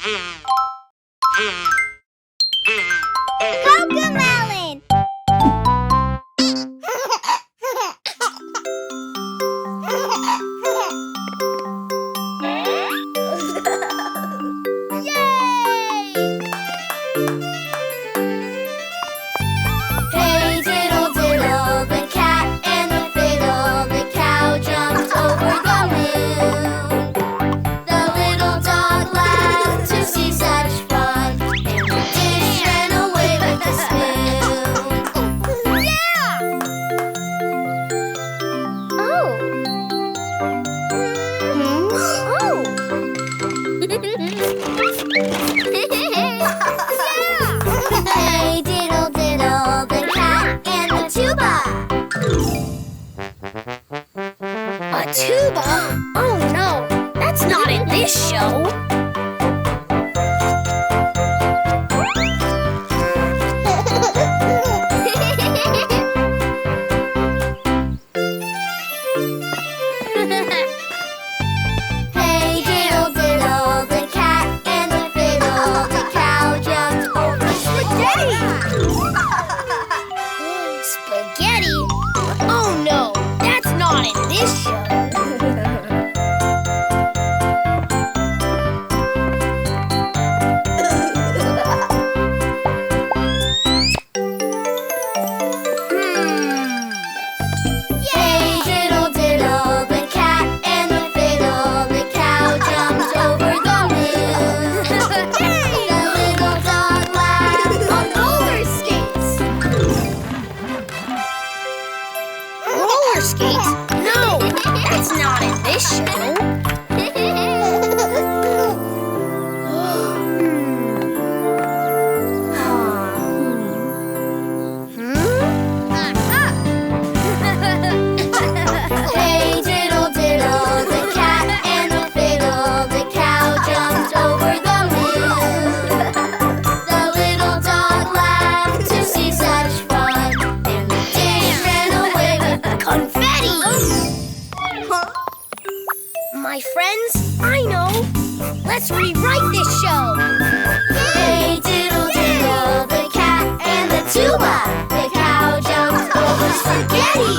CoComelon! Hey diddle diddle, the cat and the fiddle, the cow jumped over the moon. The little dog laughed to see such fun, and the dish ran away with the spoon. Yeah! Oh! Oh! Hey diddle diddle, the cat and the tuba. A tuba? Oh no, that's not in this show. Hey diddle diddle, the cat and the fiddle, the cow jumped over Spaghetti! Spaghetti? Oh no, that's not in this show. Hey diddle diddle, the cat and the fiddle, the cow jumped over the moon. The little dog laughed on roller skates. Roller skates? No, that's not in this show. Hey diddle diddle, the cat and the fiddle, the cow jumped over the moon. The little dog laughed to see such fun, and the dish ran away with the Confetti! My friends, I know. Let's rewrite this show. Hey diddle diddle, the cat and the tuba, the cow jumped over spaghetti.